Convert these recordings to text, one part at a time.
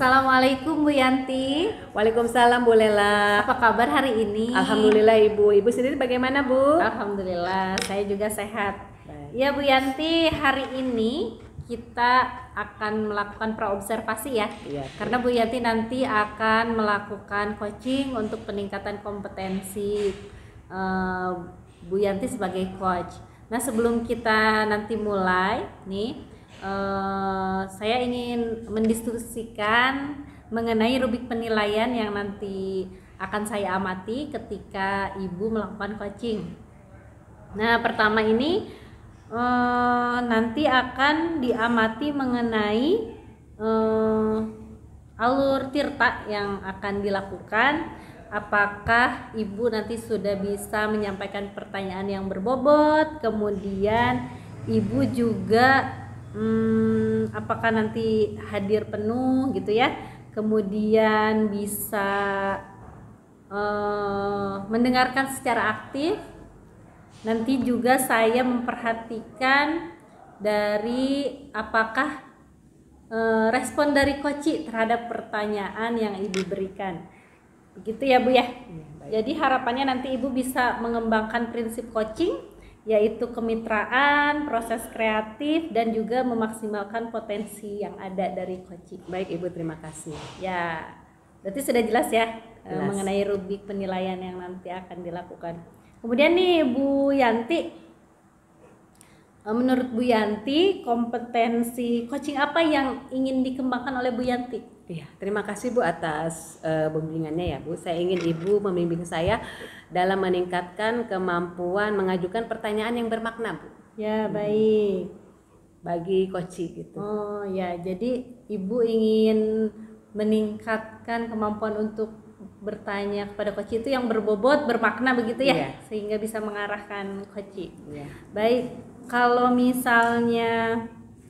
Assalamualaikum Bu Yanti. Waalaikumsalam Bu Lela. Apa kabar hari ini? Alhamdulillah Ibu. Ibu sendiri bagaimana Bu? Alhamdulillah, saya juga sehat. Baik. Ya Bu Yanti, hari ini kita akan melakukan praobservasi ya. Iya. Karena Bu Yanti nanti akan melakukan coaching untuk peningkatan kompetensi Bu Yanti sebagai coach. Nah, sebelum kita nanti mulai nih, saya ingin mendiskusikan mengenai rubrik penilaian yang nanti akan saya amati ketika Ibu melakukan coaching. Nah, pertama ini nanti akan diamati mengenai alur tirta yang akan dilakukan. Apakah Ibu nanti sudah bisa menyampaikan pertanyaan yang berbobot, kemudian Ibu juga apakah nanti hadir penuh gitu ya, kemudian bisa mendengarkan secara aktif. Nanti juga saya memperhatikan dari apakah respon dari coach terhadap pertanyaan yang Ibu berikan. Begitu ya Bu ya. Jadi harapannya nanti Ibu bisa mengembangkan prinsip coaching, yaitu kemitraan, proses kreatif, dan juga memaksimalkan potensi yang ada dari coaching. Baik Ibu, terima kasih. Ya, berarti sudah jelas ya Jelas. mengenai rubrik penilaian yang nanti akan dilakukan. Kemudian nih Bu Yanti, menurut Bu Yanti kompetensi coaching apa yang ingin dikembangkan oleh Bu Yanti? Iya, terima kasih Bu atas bimbingannya ya Bu. Saya ingin Ibu membimbing saya dalam meningkatkan kemampuan mengajukan pertanyaan yang bermakna Bu. Ya, baik. Bagi coach gitu. Oh ya, jadi Ibu ingin meningkatkan kemampuan untuk bertanya kepada coach itu yang berbobot, bermakna begitu ya, Iya. sehingga bisa mengarahkan coach. Iya. Baik, kalau misalnya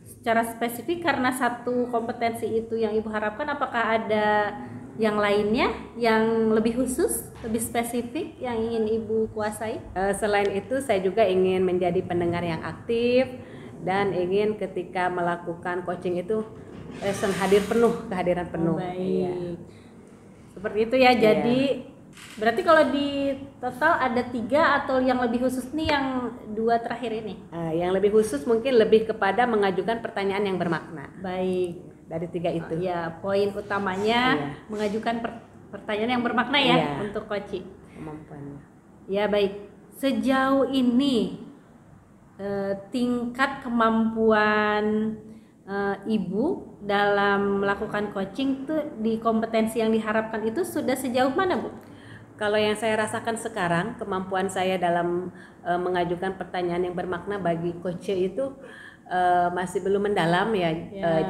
secara spesifik karena satu kompetensi itu yang Ibu harapkan, apakah ada yang lainnya yang lebih khusus, lebih spesifik yang ingin Ibu kuasai? Selain itu saya juga ingin menjadi pendengar yang aktif dan ingin ketika melakukan coaching itu kehadiran penuh. Oh, baik. Iya. Seperti itu ya. Jadi berarti kalau di total ada 3 atau yang lebih khusus nih yang 2 terakhir ini? Yang lebih khusus mungkin lebih kepada mengajukan pertanyaan yang bermakna. Baik. Dari 3 itu. Ya, poin utamanya mengajukan pertanyaan yang bermakna ya Iya. untuk coaching. Kemampuannya. Ya, baik. Sejauh ini tingkat kemampuan Ibu dalam melakukan coaching tuh di kompetensi yang diharapkan itu sudah sejauh mana Bu? Kalau yang saya rasakan sekarang, kemampuan saya dalam mengajukan pertanyaan yang bermakna bagi coach itu masih belum mendalam ya.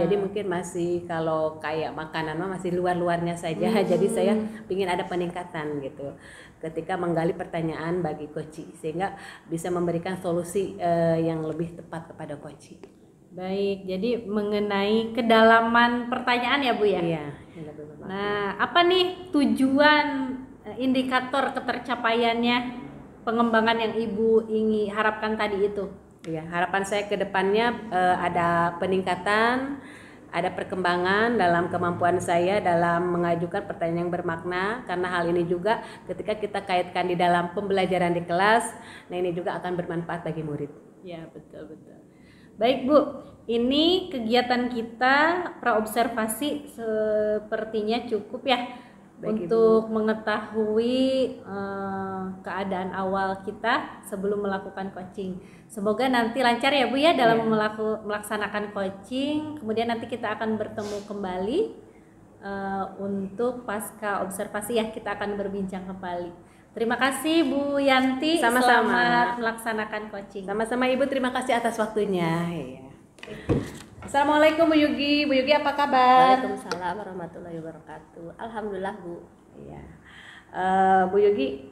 Jadi mungkin masih kalau kayak makanan masih luar-luarnya saja. Jadi saya ingin ada peningkatan gitu ketika menggali pertanyaan bagi coach sehingga bisa memberikan solusi yang lebih tepat kepada coach. Baik, jadi mengenai kedalaman pertanyaan ya Bu ya? Iya. Nah, apa nih tujuan indikator ketercapaiannya pengembangan yang Ibu ingin harapkan tadi itu? Ya, harapan saya ke depannya ada peningkatan, ada perkembangan dalam kemampuan saya dalam mengajukan pertanyaan yang bermakna, karena hal ini juga ketika kita kaitkan di dalam pembelajaran di kelas, nah ini juga akan bermanfaat bagi murid. Ya, betul. Baik Bu, ini kegiatan kita praobservasi sepertinya cukup ya. Baik, untuk Ibu mengetahui keadaan awal kita sebelum melakukan coaching. Semoga nanti lancar ya Bu ya dalam melaksanakan coaching. Kemudian nanti kita akan bertemu kembali untuk pasca observasi ya, kita akan berbincang kembali. Terima kasih Bu Yanti. Sama-sama. Selamat melaksanakan coaching. Sama-sama Ibu, terima kasih atas waktunya. Iya. Assalamualaikum Bu Yugi. Bu Yugi apa kabar? Waalaikumsalam warahmatullahi wabarakatuh. Alhamdulillah Bu. Iya. Bu Yugi,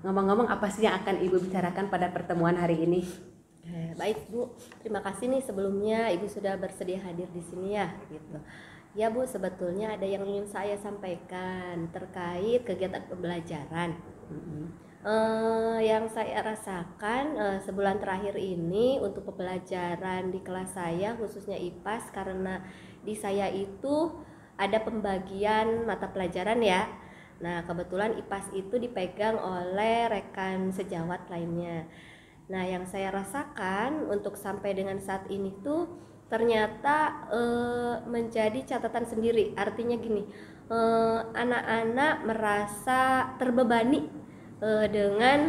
ngomong-ngomong apa sih yang akan Ibu bicarakan pada pertemuan hari ini? Baik Bu, terima kasih nih sebelumnya Ibu sudah bersedia hadir di sini ya gitu. Ya Bu, sebetulnya ada yang ingin saya sampaikan terkait kegiatan pembelajaran. Yang saya rasakan sebulan terakhir ini untuk pembelajaran di kelas saya khususnya IPAS, karena di saya itu ada pembagian mata pelajaran ya. Nah, kebetulan IPAS itu dipegang oleh rekan sejawat lainnya. Nah, yang saya rasakan untuk sampai dengan saat ini tuh ternyata menjadi catatan sendiri. Artinya gini, anak-anak merasa terbebani dengan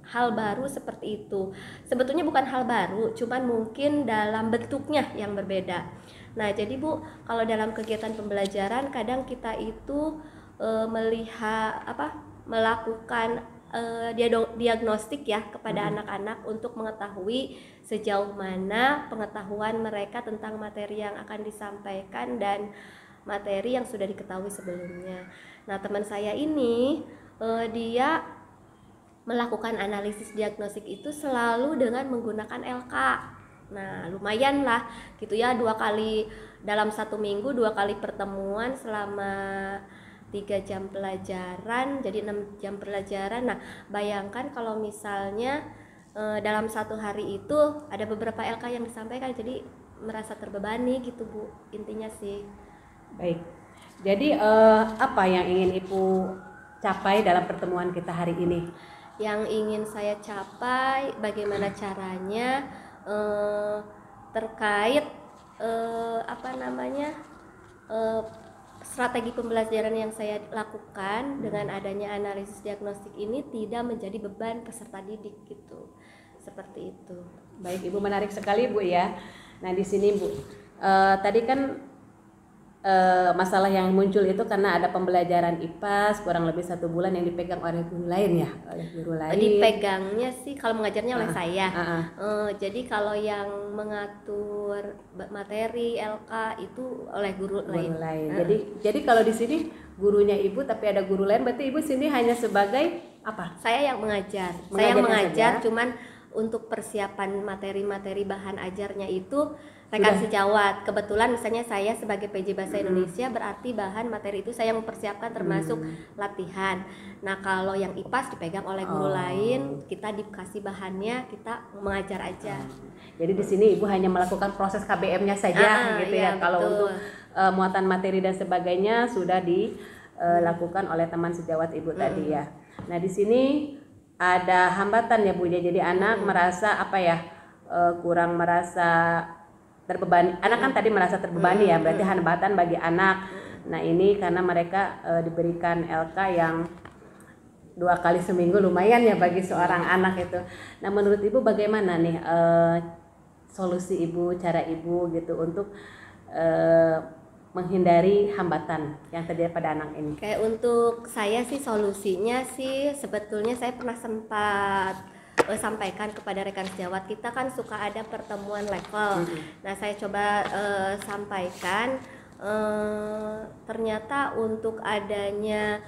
hal baru seperti itu. Sebetulnya bukan hal baru, cuman mungkin dalam bentuknya yang berbeda. Nah, jadi Bu, kalau dalam kegiatan pembelajaran kadang kita itu melakukan diagnostik ya kepada anak-anak untuk mengetahui sejauh mana pengetahuan mereka tentang materi yang akan disampaikan dan materi yang sudah diketahui sebelumnya. Nah, teman saya ini dia melakukan analisis diagnostik itu selalu dengan menggunakan LK. Nah, lumayan lah gitu ya, 2 kali dalam 1 minggu, 2 kali pertemuan selama 3 jam pelajaran, jadi 6 jam pelajaran. Nah, bayangkan kalau misalnya dalam 1 hari itu ada beberapa LK yang disampaikan, jadi merasa terbebani gitu Bu, intinya sih. Baik, jadi apa yang ingin Ibu capai dalam pertemuan kita hari ini? Yang ingin saya capai bagaimana caranya terkait strategi pembelajaran yang saya lakukan dengan adanya analisis diagnostik ini tidak menjadi beban peserta didik gitu. Seperti itu. Baik, Ibu, menarik sekali Bu ya. Nah, di sini Bu, tadi kan masalah yang muncul itu karena ada pembelajaran IPAS kurang lebih 1 bulan yang dipegang oleh guru lain ya, oleh guru lain. Dipegangnya sih kalau mengajarnya oleh saya. Jadi kalau yang mengatur materi LK itu oleh guru lain. Jadi kalau di sini gurunya Ibu tapi ada guru lain, berarti Ibu sini hanya sebagai apa? Saya yang mengajar. Saya yang mengajar, cuman untuk persiapan materi-materi bahan ajarnya itu rekan sejawat. Kebetulan misalnya saya sebagai PJ Bahasa Indonesia, berarti bahan materi itu saya mempersiapkan termasuk latihan. Nah, kalau yang IPAS dipegang oleh guru lain, kita dikasih bahannya, kita mengajar aja. Jadi di sini Ibu hanya melakukan proses KBM-nya saja gitu ya. Kalau untuk muatan materi dan sebagainya sudah dilakukan oleh teman sejawat Ibu tadi ya. Nah, di sini ada hambatan ya Bu, jadi anak merasa kurang merasa terbebani. Anak kan tadi merasa terbebani ya, berarti hambatan bagi anak. Nah, ini karena mereka diberikan LK yang 2 kali seminggu, lumayan ya bagi seorang anak itu. Nah, menurut Ibu bagaimana nih solusi Ibu, cara Ibu gitu untuk menghindari hambatan yang terjadi pada anak ini? Kayak untuk saya sih solusinya sih sebetulnya saya pernah sempat sampaikan kepada rekan sejawat, kita kan suka ada pertemuan level. Nah, saya coba sampaikan ternyata untuk adanya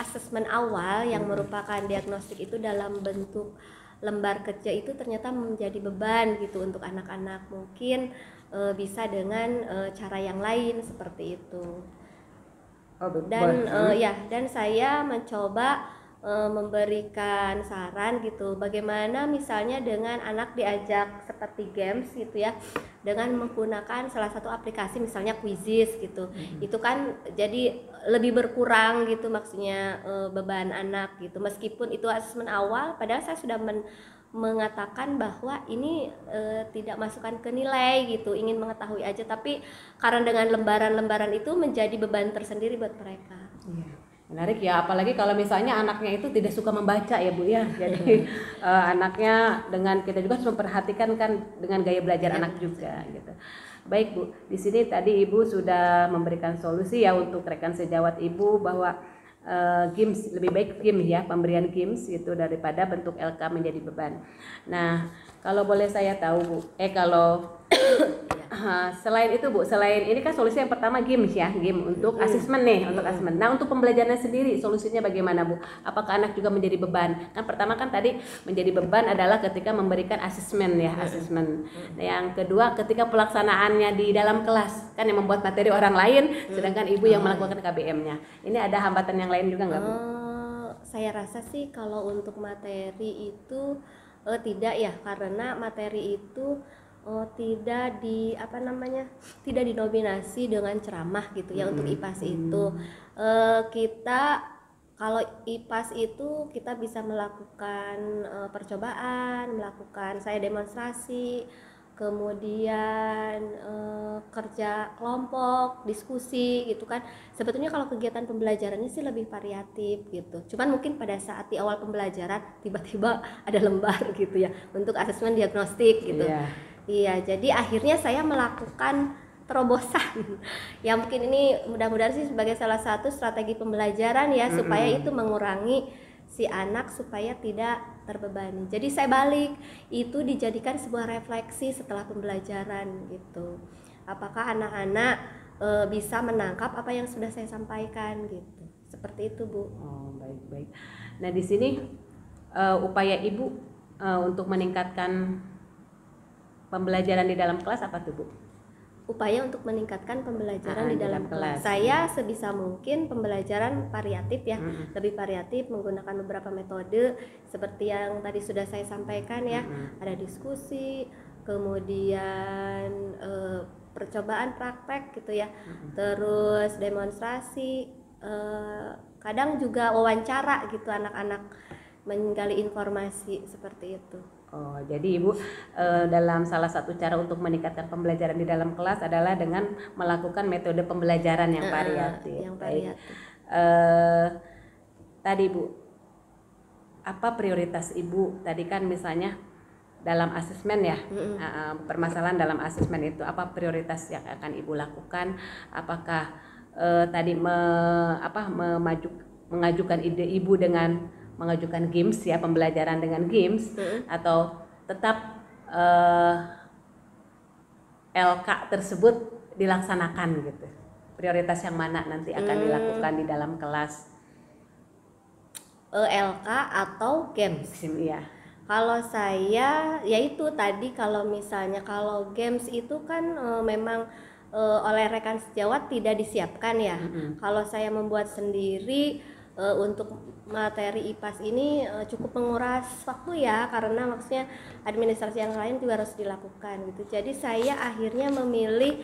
asesmen awal yang merupakan diagnostik itu dalam bentuk lembar kerja itu ternyata menjadi beban gitu untuk anak-anak. Mungkin bisa dengan cara yang lain seperti itu. Dan saya mencoba memberikan saran gitu, bagaimana misalnya dengan anak diajak seperti games gitu ya, dengan menggunakan salah satu aplikasi misalnya Quizizz gitu. Itu kan jadi lebih berkurang gitu maksudnya beban anak gitu, meskipun itu asesmen awal, padahal saya sudah mengatakan bahwa ini tidak masukkan ke nilai gitu, ingin mengetahui aja, tapi karena dengan lembaran-lembaran itu menjadi beban tersendiri buat mereka. Menarik ya, apalagi kalau misalnya anaknya itu tidak suka membaca ya Bu ya. Jadi anaknya, dengan kita juga harus memperhatikan kan dengan gaya belajar anak juga gitu. Baik Bu, di sini tadi Ibu sudah memberikan solusi ya untuk rekan sejawat Ibu bahwa games, lebih baik games ya, pemberian games gitu daripada bentuk LK menjadi beban. Nah, kalau boleh saya tahu Bu, selain itu Bu, selain ini kan solusi yang pertama games ya, game untuk asesmen nih, untuk asesmen. Nah, untuk pembelajarannya sendiri solusinya bagaimana Bu? Apakah anak juga menjadi beban? Kan pertama kan tadi menjadi beban adalah ketika memberikan asesmen ya, asesmen. Nah, yang kedua ketika pelaksanaannya di dalam kelas, kan yang membuat materi orang lain, sedangkan Ibu yang melakukan KBM-nya. Ini ada hambatan yang lain juga nggak Bu? Saya rasa sih kalau untuk materi itu tidak ya, karena materi itu tidak di apa namanya, tidak dinominasi dengan ceramah gitu ya. Untuk IPAS itu kita kalau IPAS itu kita bisa melakukan percobaan, melakukan saya demonstrasi, kemudian kerja kelompok, diskusi gitu kan. Sebetulnya kalau kegiatan pembelajarannya sih lebih variatif gitu. Cuman mungkin pada saat di awal pembelajaran tiba-tiba ada lembar gitu ya untuk asesmen diagnostik gitu. Iya, jadi akhirnya saya melakukan terobosan. Ya mungkin ini mudah-mudahan sih sebagai salah satu strategi pembelajaran ya, supaya itu mengurangi si anak supaya tidak terbebani. Jadi saya balik, itu dijadikan sebuah refleksi setelah pembelajaran gitu. Apakah anak-anak bisa menangkap apa yang sudah saya sampaikan gitu. Seperti itu, Bu. Oh, baik-baik. Nah, di sini upaya Ibu untuk meningkatkan pembelajaran di dalam kelas apa tuh, Bu? Upaya untuk meningkatkan pembelajaran di dalam kelas. Saya sebisa mungkin pembelajaran variatif ya, lebih variatif menggunakan beberapa metode seperti yang tadi sudah saya sampaikan ya. Ada diskusi, kemudian percobaan praktek gitu ya, terus demonstrasi, kadang juga wawancara gitu, anak-anak menggali informasi seperti itu. Oh, jadi Ibu dalam salah satu cara untuk meningkatkan pembelajaran di dalam kelas adalah dengan melakukan metode pembelajaran yang variatif. Tadi Bu, apa prioritas Ibu? Tadi kan misalnya dalam asesmen ya, permasalahan dalam asesmen itu apa prioritas yang akan Ibu lakukan? Apakah tadi mengajukan ide Ibu dengan mengajukan games ya, pembelajaran dengan games, atau tetap LK tersebut dilaksanakan gitu? Prioritas yang mana nanti akan dilakukan di dalam kelas? LK atau games? Iya. Kalau saya yaitu tadi, kalau misalnya kalau games itu kan memang oleh rekan sejawat tidak disiapkan ya. Kalau saya membuat sendiri untuk materi IPAS ini cukup menguras waktu ya, karena maksudnya administrasi yang lain juga harus dilakukan gitu. Jadi saya akhirnya memilih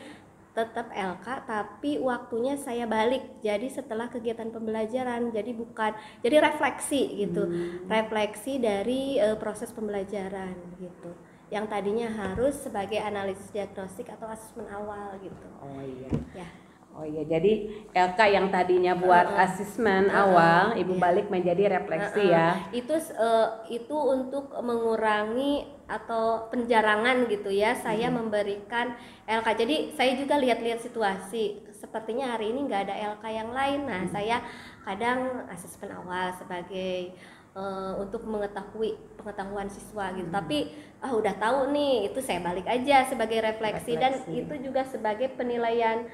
tetap LK, tapi waktunya saya balik jadi setelah kegiatan pembelajaran, jadi refleksi gitu, refleksi dari proses pembelajaran gitu, yang tadinya harus sebagai analisis diagnostik atau asesmen awal gitu. Oh iya ya. Oh iya, jadi LK yang tadinya buat asesmen awal, Ibu balik menjadi refleksi ya. Itu untuk mengurangi atau penjarangan gitu ya. Saya memberikan LK. Jadi saya juga lihat-lihat situasi. Sepertinya hari ini nggak ada LK yang lain. Nah, saya kadang asesmen awal sebagai untuk pengetahuan siswa gitu. Tapi udah tahu nih, itu saya balik aja sebagai refleksi. Dan itu juga sebagai penilaian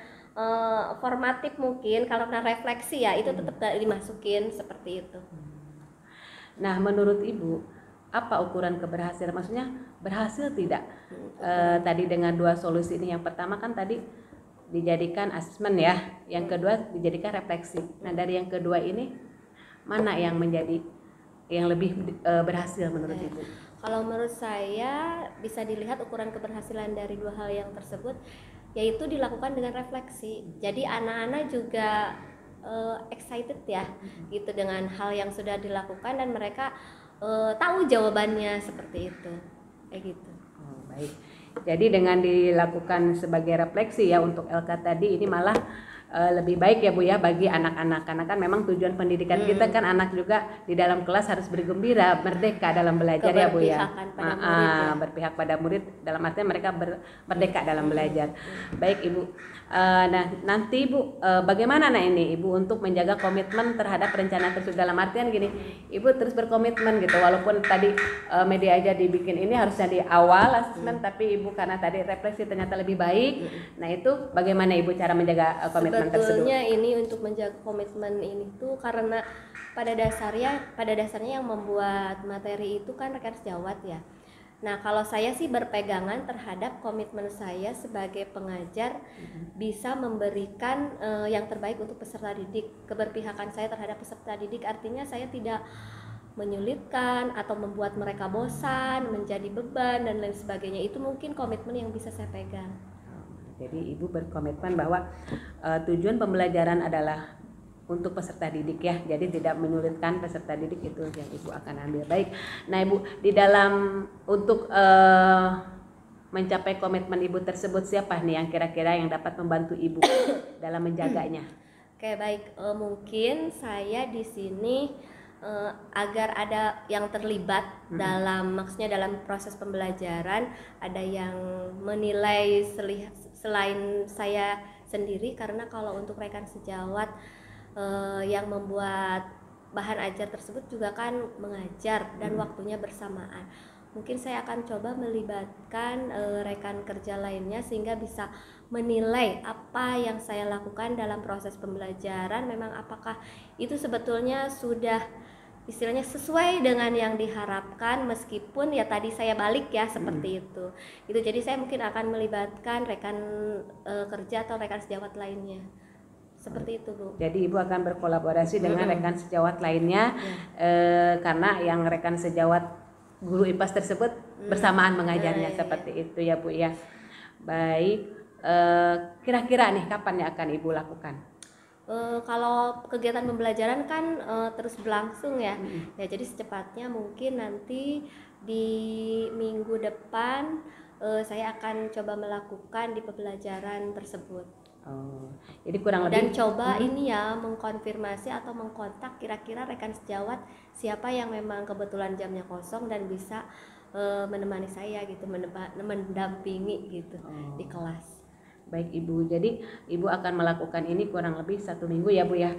formatif mungkin, karena refleksi ya itu tetap dimasukin seperti itu. Nah, menurut Ibu apa ukuran keberhasilan? Maksudnya berhasil tidak tadi dengan dua solusi ini? Yang pertama kan tadi dijadikan asesmen ya, yang kedua dijadikan refleksi. Nah, dari yang kedua ini mana yang menjadi yang lebih berhasil menurut Ibu? Kalau menurut saya bisa dilihat ukuran keberhasilan dari dua hal yang tersebut, yaitu dilakukan dengan refleksi. Jadi anak-anak juga excited ya gitu dengan hal yang sudah dilakukan, dan mereka tahu jawabannya seperti itu, kayak gitu. Oh, baik. Jadi dengan dilakukan sebagai refleksi ya untuk LK tadi, ini malah lebih baik ya Bu ya bagi anak-anak, karena kan memang tujuan pendidikan kita kan anak juga di dalam kelas harus bergembira, merdeka dalam belajar ya Bu ya. Berpihak pada murid dalam artinya mereka merdeka dalam belajar. Baik Ibu. Nah nanti Ibu bagaimana ini Ibu untuk menjaga komitmen terhadap rencana tersebut, dalam artian gini, Ibu terus berkomitmen gitu, walaupun tadi media aja dibikin ini harusnya di awal asesmen, tapi Ibu karena tadi refleksi ternyata lebih baik. Nah itu bagaimana Ibu cara menjaga komitmen sebetulnya tersebut? Ini untuk menjaga komitmen ini tuh karena pada dasarnya yang membuat materi itu kan rekan sejawat ya. Nah, kalau saya sih berpegangan terhadap komitmen saya sebagai pengajar bisa memberikan yang terbaik untuk peserta didik. Keberpihakan saya terhadap peserta didik artinya saya tidak menyulitkan atau membuat mereka bosan, menjadi beban dan lain sebagainya. Itu mungkin komitmen yang bisa saya pegang. Jadi Ibu berkomitmen bahwa tujuan pembelajaran adalah untuk peserta didik ya, jadi tidak menyulitkan peserta didik, itu yang Ibu akan ambil. Baik, nah Ibu, di dalam untuk mencapai komitmen Ibu tersebut, siapa nih yang kira-kira yang dapat membantu Ibu dalam menjaganya? Oke, baik, mungkin saya di sini agar ada yang terlibat dalam, maksudnya dalam proses pembelajaran, ada yang menilai selain saya sendiri, karena kalau untuk rekan sejawat yang membuat bahan ajar tersebut juga kan mengajar dan waktunya bersamaan. Mungkin saya akan coba melibatkan rekan kerja lainnya sehingga bisa menilai apa yang saya lakukan dalam proses pembelajaran, memang apakah itu sebetulnya sudah istilahnya sesuai dengan yang diharapkan, meskipun ya tadi saya balik ya seperti itu. Jadi saya mungkin akan melibatkan rekan kerja atau rekan sejawat lainnya. Seperti itu, Bu. Jadi Ibu akan berkolaborasi dengan rekan sejawat lainnya, karena yang rekan sejawat guru IPAS tersebut bersamaan mengajarnya, seperti itu ya Bu ya. Baik, kira-kira nih kapan yang akan Ibu lakukan? Kalau kegiatan pembelajaran kan terus berlangsung ya. Ya, jadi secepatnya mungkin nanti di minggu depan saya akan coba melakukan di pembelajaran tersebut. Jadi kurang lebih. Dan coba ini ya mengkonfirmasi atau mengkontak kira-kira rekan sejawat siapa yang memang kebetulan jamnya kosong dan bisa menemani saya gitu, mendampingi gitu di kelas. Baik Ibu, jadi Ibu akan melakukan ini kurang lebih 1 minggu ya Bu ya.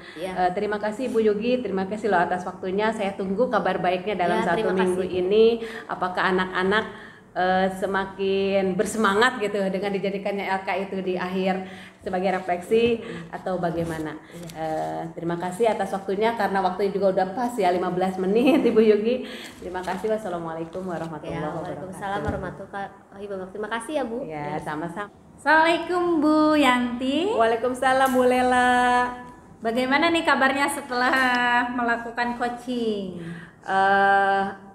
Terima kasih Ibu Yogi, terima kasih loh atas waktunya. Saya tunggu kabar baiknya dalam 1 minggu ini. Apakah anak-anak semakin bersemangat gitu dengan dijadikannya LK itu di akhir sebagai refleksi atau bagaimana? Terima kasih atas waktunya, karena waktunya juga udah pas ya, 15 menit Ibu Yogi. Terima kasih. Wassalamualaikum warahmatullahi wabarakatuh. Waalaikumsalam warahmatullahi wabarakatuh. Terima kasih ya Bu. Ya, sama-sama. Assalamualaikum Bu Yanti. Waalaikumsalam Bu Lela. Bagaimana nih kabarnya setelah melakukan coaching?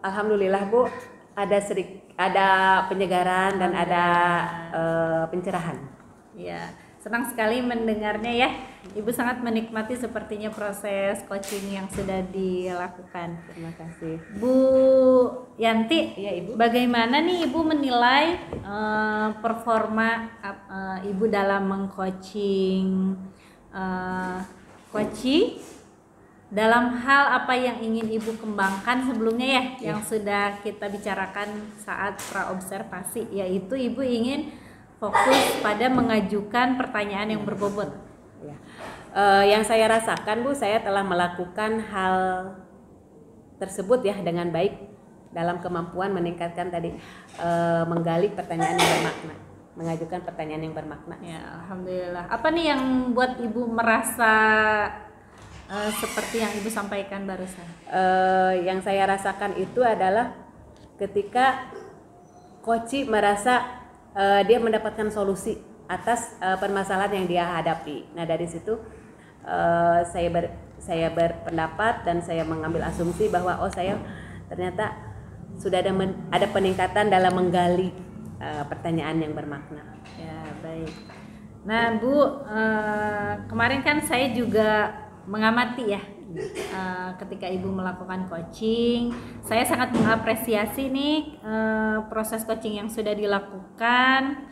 Alhamdulillah Bu, ada penyegaran dan ada pencerahan. Ya, senang sekali mendengarnya ya. Ibu sangat menikmati sepertinya proses coaching yang sudah dilakukan. Terima kasih. Bu Yanti, Iya Ibu. bagaimana nih Ibu menilai performa Ibu dalam mengcoaching coaching dalam hal apa yang ingin Ibu kembangkan sebelumnya ya, yang sudah kita bicarakan saat praobservasi, yaitu Ibu ingin fokus pada mengajukan pertanyaan yang berbobot. Ya. Yang saya rasakan Bu, saya telah melakukan hal tersebut ya dengan baik dalam kemampuan meningkatkan tadi menggali pertanyaan yang bermakna, mengajukan pertanyaan yang bermakna. Ya, alhamdulillah. Apa nih yang buat Ibu merasa seperti yang Ibu sampaikan barusan? Yang saya rasakan itu adalah ketika coach merasa dia mendapatkan solusi atas permasalahan yang dia hadapi. Nah dari situ saya berpendapat dan saya mengambil asumsi bahwa saya ternyata sudah ada peningkatan dalam menggali pertanyaan yang bermakna. Ya, baik. Nah Bu, kemarin kan saya juga mengamati ya ketika Ibu melakukan coaching. Saya sangat mengapresiasi nih proses coaching yang sudah dilakukan.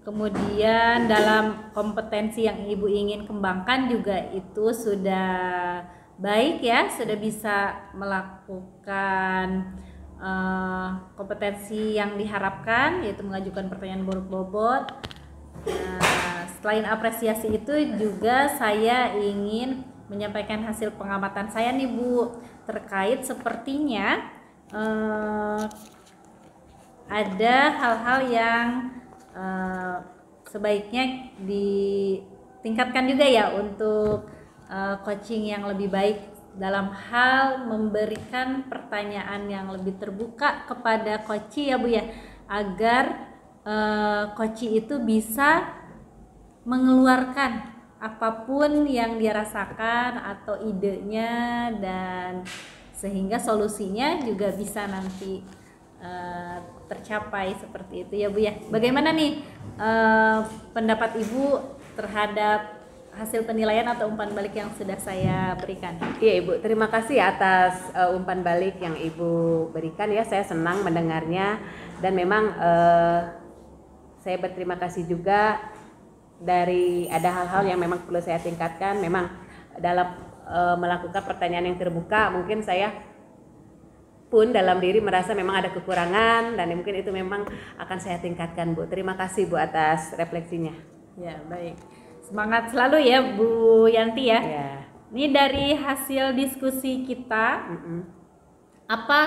Kemudian dalam kompetensi yang Ibu ingin kembangkan juga itu sudah baik ya, sudah bisa melakukan kompetensi yang diharapkan, yaitu mengajukan pertanyaan berbobot. Nah, selain apresiasi itu juga saya ingin menyampaikan hasil pengamatan saya nih Bu, terkait sepertinya ada hal-hal yang sebaiknya ditingkatkan juga ya untuk coaching yang lebih baik dalam hal memberikan pertanyaan yang lebih terbuka kepada coachee ya Bu ya, agar coachee itu bisa mengeluarkan apapun yang dia rasakan atau idenya dan sehingga solusinya juga bisa nanti tercapai seperti itu ya Bu ya. Bagaimana nih pendapat Ibu terhadap hasil penilaian atau umpan balik yang sudah saya berikan? Iya Ibu, terima kasih atas umpan balik yang Ibu berikan ya. Saya senang mendengarnya dan memang saya berterima kasih juga dari ada hal-hal yang memang perlu saya tingkatkan. Memang dalam melakukan pertanyaan yang terbuka mungkin saya pun dalam diri merasa memang ada kekurangan dan mungkin itu memang akan saya tingkatkan Bu. Terima kasih Bu atas refleksinya. Ya baik, semangat selalu ya Bu Yanti ya. Ini dari hasil diskusi kita, apa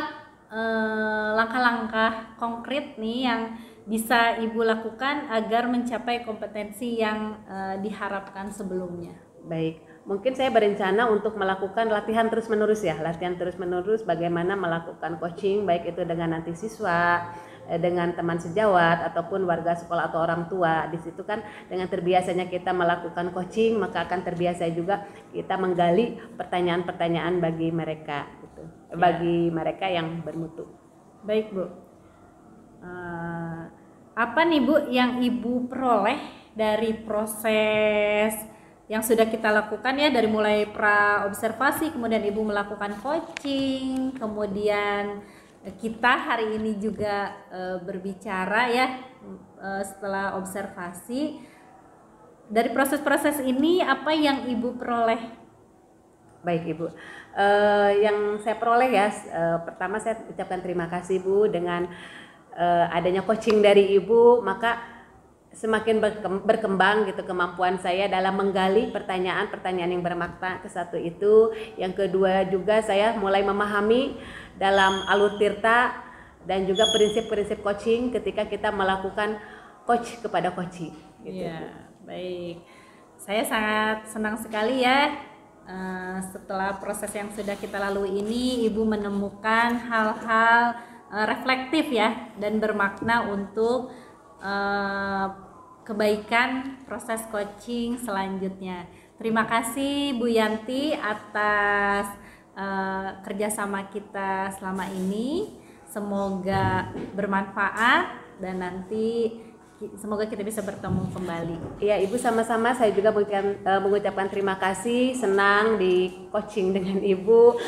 langkah-langkah konkret nih yang bisa Ibu lakukan agar mencapai kompetensi yang diharapkan sebelumnya? Baik, mungkin saya berencana untuk melakukan latihan terus-menerus ya, latihan terus-menerus bagaimana melakukan coaching baik itu dengan nanti siswa, dengan teman sejawat ataupun warga sekolah atau orang tua. Di situ kan dengan terbiasanya kita melakukan coaching, maka akan terbiasa juga kita menggali pertanyaan-pertanyaan bagi mereka gitu. Bagi mereka yang bermutu. Baik Bu. Apa nih Bu yang Ibu peroleh dari proses yang sudah kita lakukan ya, dari mulai pra observasi, kemudian Ibu melakukan coaching, kemudian kita hari ini juga berbicara ya setelah observasi. Dari proses-proses ini apa yang Ibu peroleh? Baik Ibu, yang saya peroleh ya, pertama saya ucapkan terima kasih Bu dengan adanya coaching dari Ibu, maka semakin berkembang gitu kemampuan saya dalam menggali pertanyaan-pertanyaan yang bermakna. Ke satu itu, yang kedua juga saya mulai memahami dalam alur tirta dan juga prinsip-prinsip coaching ketika kita melakukan coach kepada coachee gitu. Ya, baik. Saya sangat senang sekali ya setelah proses yang sudah kita lalui ini Ibu menemukan hal-hal reflektif ya dan bermakna untuk kebaikan proses coaching selanjutnya. Terima kasih Bu Yanti atas kerjasama kita selama ini. Semoga bermanfaat dan nanti semoga kita bisa bertemu kembali. Iya Ibu, sama-sama saya juga mengucapkan terima kasih, senang di coaching dengan Ibu